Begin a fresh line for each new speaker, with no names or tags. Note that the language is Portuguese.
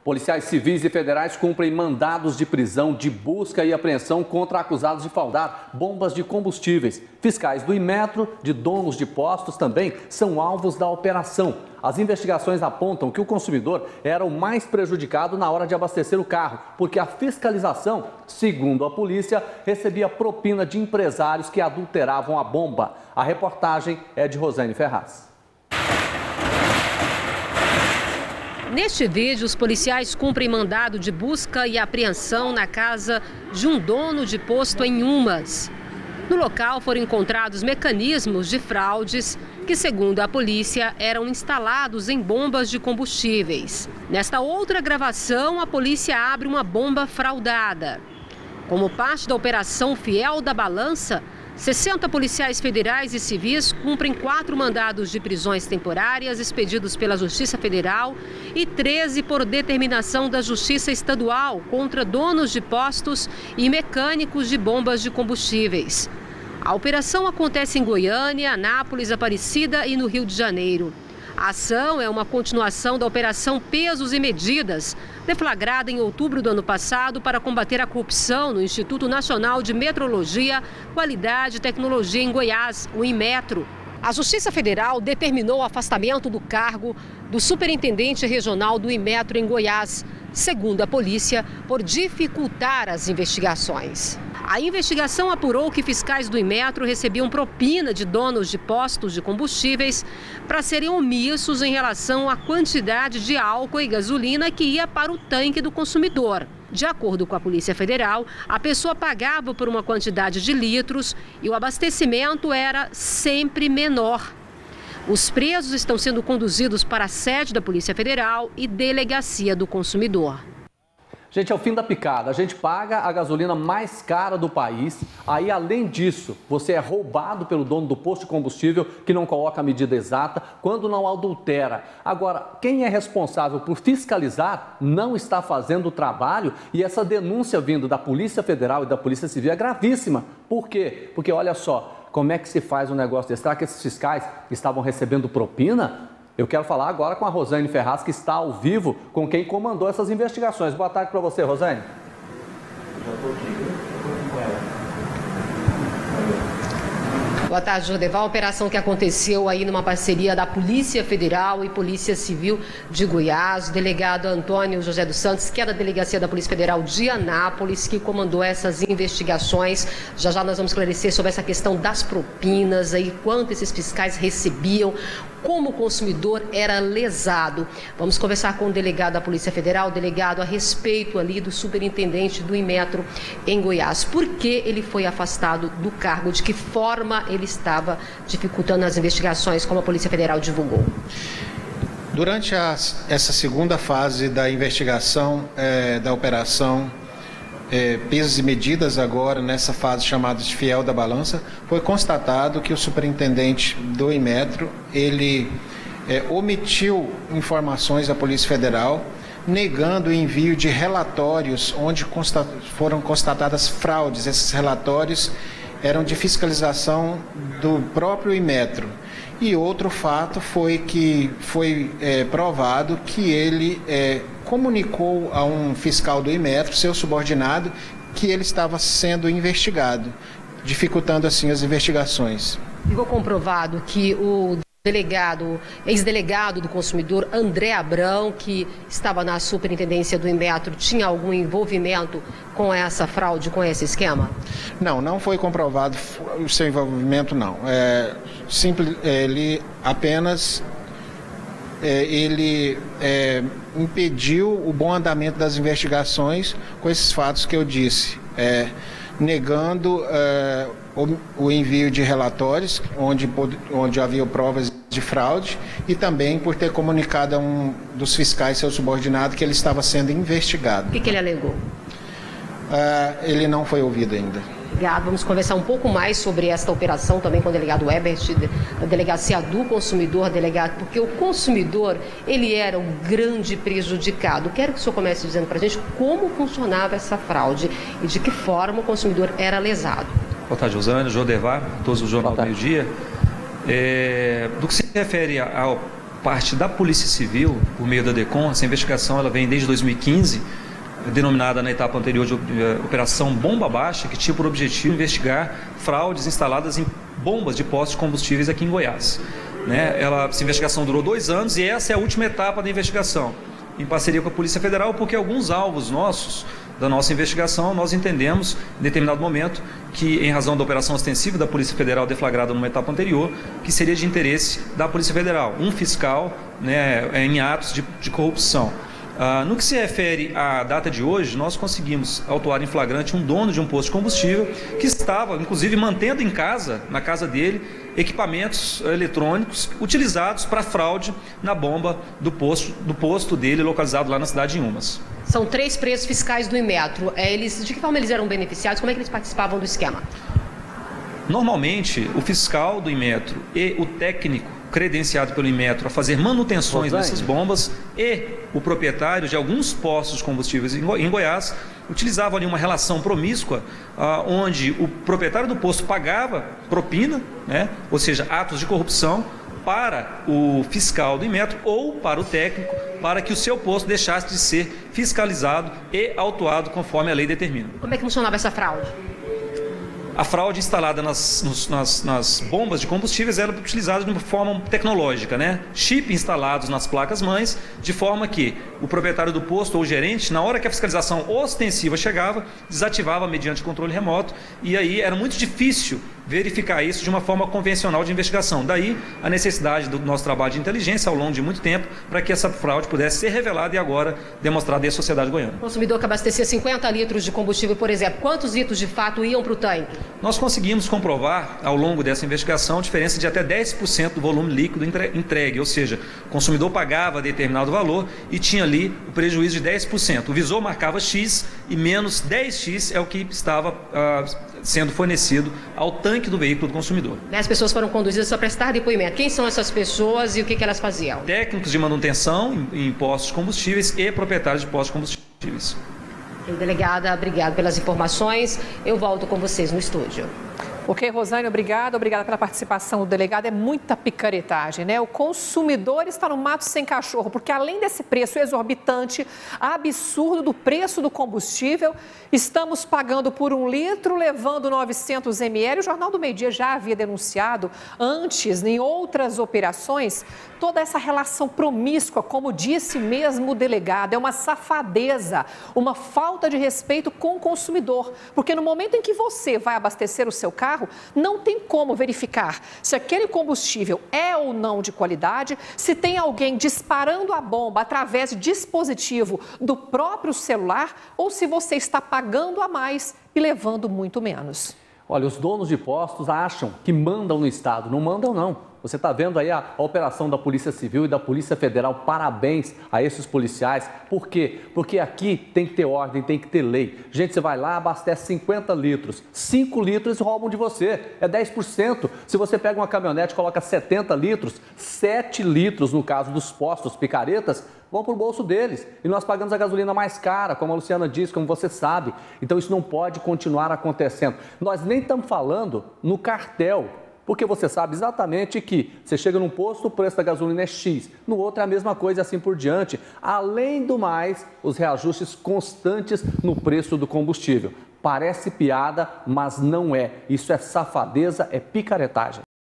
Policiais civis e federais cumprem mandados de prisão, de busca e apreensão contra acusados de fraudar bombas de combustíveis. Fiscais do Inmetro, de donos de postos também, são alvos da operação. As investigações apontam que o consumidor era o mais prejudicado na hora de abastecer o carro, porque a fiscalização, segundo a polícia, recebia propina de empresários que adulteravam a bomba. A reportagem é de Rosane Ferraz.
Neste vídeo, os policiais cumprem mandado de busca e apreensão na casa de um dono de posto em Umas. No local foram encontrados mecanismos de fraudes que, segundo a polícia, eram instalados em bombas de combustíveis. Nesta outra gravação, a polícia abre uma bomba fraudada. Como parte da Operação Fiel da Balança, 60 policiais federais e civis cumprem 4 mandados de prisões temporárias expedidos pela Justiça Federal e 13 por determinação da Justiça Estadual contra donos de postos e mecânicos de bombas de combustíveis. A operação acontece em Goiânia, Anápolis, Aparecida e no Rio de Janeiro. A ação é uma continuação da Operação Pesos e Medidas, deflagrada em outubro do ano passado para combater a corrupção no Instituto Nacional de Metrologia, Qualidade e Tecnologia em Goiás, o Inmetro. A Justiça Federal determinou o afastamento do cargo do superintendente regional do Inmetro em Goiás, segundo a polícia, por dificultar as investigações. A investigação apurou que fiscais do Inmetro recebiam propina de donos de postos de combustíveis para serem omissos em relação à quantidade de álcool e gasolina que ia para o tanque do consumidor. De acordo com a Polícia Federal, a pessoa pagava por uma quantidade de litros e o abastecimento era sempre menor. Os presos estão sendo conduzidos para a sede da Polícia Federal e Delegacia do Consumidor.
Gente, é o fim da picada. A gente paga a gasolina mais cara do país. Aí, além disso, você é roubado pelo dono do posto de combustível que não coloca a medida exata, quando não adultera. Agora, quem é responsável por fiscalizar não está fazendo o trabalho e essa denúncia vindo da Polícia Federal e da Polícia Civil é gravíssima. Por quê? Porque, olha só, como é que se faz um negócio desse? Será que esses fiscais estavam recebendo propina? Eu quero falar agora com a Rosane Ferraz, que está ao vivo com quem comandou essas investigações. Boa tarde para você, Rosane.
Boa tarde, Jodeval. A operação que aconteceu aí numa parceria da Polícia Federal e Polícia Civil de Goiás, o delegado Antônio José dos Santos, que é da Delegacia da Polícia Federal de Anápolis, que comandou essas investigações. Já já nós vamos esclarecer sobre essa questão das propinas, aí, quanto esses fiscais recebiam, como o consumidor era lesado. Vamos conversar com o delegado da Polícia Federal, o delegado a respeito ali do superintendente do Inmetro em Goiás. Por que ele foi afastado do cargo? De que forma ele estava dificultando as investigações, como a Polícia Federal divulgou?
Durante essa segunda fase da investigação da operação Pesos e Medidas, agora nessa fase chamada de Fiel da Balança, foi constatado que o superintendente do Inmetro, ele omitiu informações à Polícia Federal, negando o envio de relatórios onde foram constatadas fraudes. Esses relatórios eram de fiscalização do próprio Inmetro. E outro fato foi que foi provado que ele comunicou a um fiscal do Inmetro, seu subordinado, que ele estava sendo investigado, dificultando assim as investigações.
Ficou comprovado que o ex-delegado do consumidor, André Abrão, que estava na superintendência do Inmetro, tinha algum envolvimento com essa fraude, com esse esquema?
Não foi comprovado o seu envolvimento, não. Ele apenas impediu o bom andamento das investigações com esses fatos que eu disse, negando o envio de relatórios onde havia provas de fraude e também por ter comunicado a um dos fiscais, seu subordinado, que ele estava sendo investigado.
O que ele alegou?
Ele não foi ouvido ainda.
Obrigado. Vamos conversar um pouco mais sobre esta operação também com o delegado Ebert, da Delegacia do Consumidor, delegado, porque o consumidor, ele era um grande prejudicado. Quero que o senhor comece dizendo para a gente como funcionava essa fraude e de que forma o consumidor era lesado.
Boa tarde, Rosane, Jodevar, todos os Jornal do Meio-Dia. Do que se refere ao parte da Polícia Civil, por meio da DECOM. Essa investigação ela vem desde 2015, denominada na etapa anterior de Operação Bomba Baixa, que tinha por objetivo investigar fraudes instaladas em bombas de postos de combustíveis aqui em Goiás. Essa investigação durou 2 anos e essa é a última etapa da investigação, em parceria com a Polícia Federal, porque alguns alvos nossos, da nossa investigação, nós entendemos, em determinado momento, que em razão da operação ostensiva da Polícia Federal deflagrada numa etapa anterior, que seria de interesse da Polícia Federal, um fiscal em atos de corrupção. No que se refere à data de hoje, nós conseguimos autuar em flagrante um dono de um posto de combustível que estava, inclusive, mantendo em casa, na casa dele, equipamentos eletrônicos utilizados para fraude na bomba do posto dele, localizado lá na cidade de Inhumas.
São 3 presos fiscais do Inmetro. De que forma eles eram beneficiados? Como é que eles participavam do esquema?
Normalmente, o fiscal do Inmetro e o técnico credenciado pelo Inmetro a fazer manutenções dessas bombas e o proprietário de alguns postos de combustíveis em Goiás utilizavam ali uma relação promíscua, onde o proprietário do posto pagava propina, ou seja, atos de corrupção, para o fiscal do Inmetro ou para o técnico, para que o seu posto deixasse de ser fiscalizado e autuado conforme a lei determina.
Como é que funcionava essa fraude?
A fraude instalada nas bombas de combustíveis era utilizada de uma forma tecnológica, Chip instalados nas placas-mães, de forma que o proprietário do posto ou o gerente, na hora que a fiscalização ostensiva chegava, desativava mediante controle remoto, e aí era muito difícil verificar isso de uma forma convencional de investigação. Daí a necessidade do nosso trabalho de inteligência ao longo de muito tempo para que essa fraude pudesse ser revelada e agora demonstrada à sociedade goiana.
O consumidor que abastecia 50 litros de combustível, por exemplo, quantos litros de fato iam para o tanque?
Nós conseguimos comprovar ao longo dessa investigação diferença de até 10% do volume líquido entregue, ou seja, o consumidor pagava determinado valor e tinha ali o prejuízo de 10%. O visor marcava X e menos 10X é o que estava sendo fornecido ao tanque do veículo do consumidor.
10 pessoas foram conduzidas a prestar depoimento. Quem são essas pessoas e o que elas faziam?
Técnicos de manutenção em postos de combustíveis e proprietários de postos de combustíveis.
Delegada, obrigada pelas informações. Eu volto com vocês no estúdio.
Ok, Rosane, obrigada pela participação do delegado. É muita picaretagem, O consumidor está no mato sem cachorro, porque além desse preço exorbitante, absurdo do preço do combustível, estamos pagando por 1 litro, levando 900 ml. O Jornal do Meio Dia já havia denunciado antes, em outras operações, toda essa relação promíscua, como disse mesmo o delegado, é uma safadeza, uma falta de respeito com o consumidor, porque no momento em que você vai abastecer o seu carro, não tem como verificar se aquele combustível é ou não de qualidade, se tem alguém disparando a bomba através de dispositivo do próprio celular ou se você está pagando a mais e levando muito menos.
Olha, os donos de postos acham que mandam no Estado. Não mandam, não. Você está vendo aí a operação da Polícia Civil e da Polícia Federal. Parabéns a esses policiais. Por quê? Porque aqui tem que ter ordem, tem que ter lei. Gente, você vai lá, abastece 50 litros. 5 litros roubam de você. É 10%. Se você pega uma caminhonete e coloca 70 litros, 7 litros, no caso dos postos picaretas, vão para o bolso deles. E nós pagamos a gasolina mais cara, como a Luciana disse, como você sabe. Então isso não pode continuar acontecendo. Nós nem estamos falando no cartel. Porque você sabe exatamente que você chega num posto, o preço da gasolina é X, no outro é a mesma coisa e assim por diante. Além do mais, os reajustes constantes no preço do combustível. Parece piada, mas não é. Isso é safadeza, é picaretagem.